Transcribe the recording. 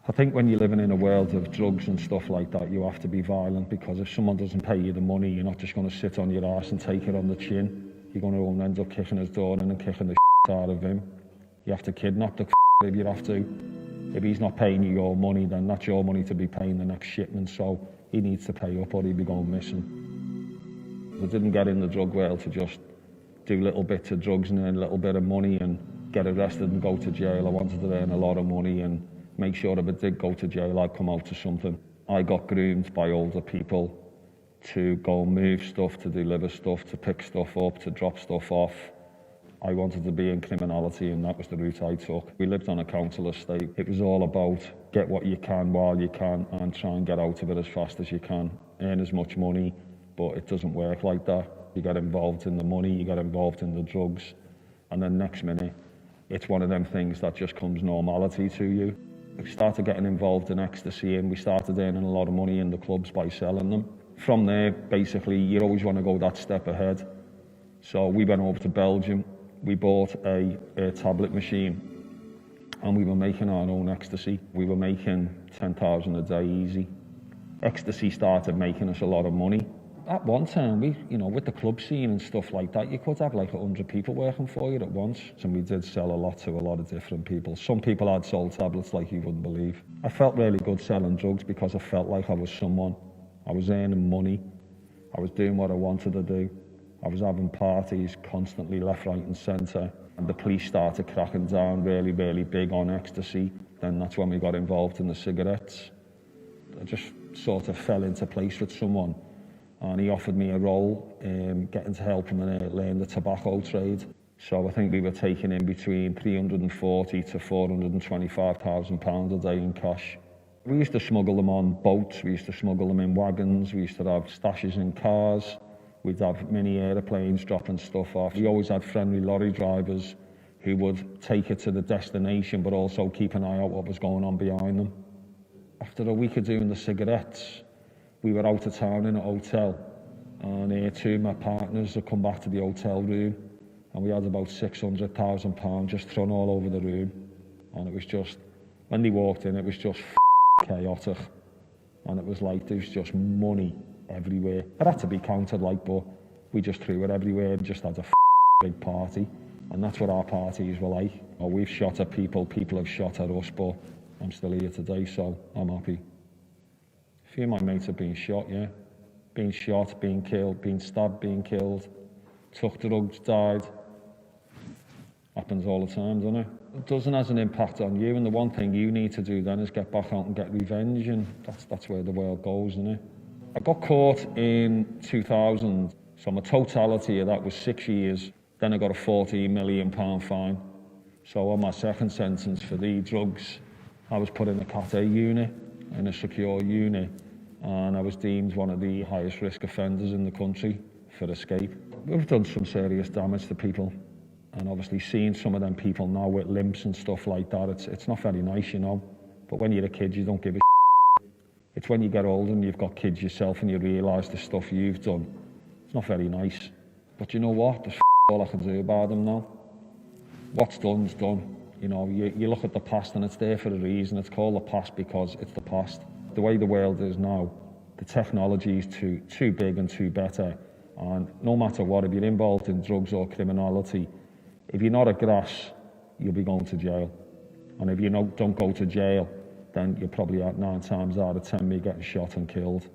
I think when you're living in a world of drugs and stuff like that, you have to be violent, because if someone doesn't pay you the money, you're not just going to sit on your arse and take it on the chin. You're going to end up kicking his door in and kicking the out of him. You have to kidnap the if you have to. If he's not paying you your money, then that's your money to be paying the next shipment, so he needs to pay up or he'll be going missing. I didn't get in the drug world to just do little bits of drugs and earn a little bit of money and get arrested and go to jail. I wanted to earn a lot of money and make sure if I did go to jail, I'd come out to something. I got groomed by older people to go and move stuff, to deliver stuff, to pick stuff up, to drop stuff off. I wanted to be in criminality, and that was the route I took. We lived on a council estate. It was all about get what you can while you can and try and get out of it as fast as you can. Earn as much money, but it doesn't work like that. You get involved in the money, you get involved in the drugs, and then next minute, it's one of them things that just comes normality to you. We started getting involved in ecstasy, and we started earning a lot of money in the clubs by selling them. From there, basically, you always want to go that step ahead. So we went over to Belgium. We bought a tablet machine, and we were making our own ecstasy. We were making 10,000 a day easy. Ecstasy started making us a lot of money. At one time, with the club scene and stuff like that, you could have like 100 people working for you at once. And we did sell a lot to a lot of different people. Some people had sold tablets like you wouldn't believe. I felt really good selling drugs because I felt like I was someone. I was earning money. I was doing what I wanted to do. I was having parties constantly left, right and centre. And the police started cracking down really, really big on ecstasy. Then that's when we got involved in the cigarettes. I just sort of fell into place with someone. And he offered me a role, getting to help him learn the tobacco trade. So I think we were taking in between 340 to 425,000 pounds a day in cash. We used to smuggle them on boats, we used to smuggle them in wagons, we used to have stashes in cars, we'd have mini aeroplanes dropping stuff off. We always had friendly lorry drivers who would take it to the destination but also keep an eye out what was going on behind them. After a week of doing the cigarettes, we were out of town in a hotel, and two of my partners had come back to the hotel room, and we had about £600,000 just thrown all over the room. And it was just, when they walked in, it was just chaotic. And it was like, there was just money everywhere. It had to be counted like, but we just threw it everywhere and just had a big party. And that's what our parties were like. We've shot at people, people have shot at us, but I'm still here today, so I'm happy. A few of my mates have been shot, yeah. Been shot, been killed, been stabbed, been killed. Took drugs, died. Happens all the time, doesn't it? It doesn't have an impact on you, and the one thing you need to do then is get back out and get revenge, and that's where the world goes, isn't it? I got caught in 2000, so my totality of that was 6 years. Then I got a £14 million fine. So on my second sentence for the drugs, I was put in a Cat A unit, in a secure unit, and I was deemed one of the highest risk offenders in the country for escape. We've done some serious damage to people, and obviously seeing some of them people now with limps and stuff like that, it's not very nice, you know. But when you're a kid, you don't give a It's when you get older and you've got kids yourself and you realise the stuff you've done, it's not very nice. But you know what? There's all I can do about them now. What's done's done. You know, you look at the past and it's there for a reason. It's called the past because it's the past. The way the world is now, the technology is too big and too better. And no matter what, if you're involved in drugs or criminality, if you're not a grass, you'll be going to jail. And if you don't go to jail, then you're probably at 9 times out of 10 me getting shot and killed.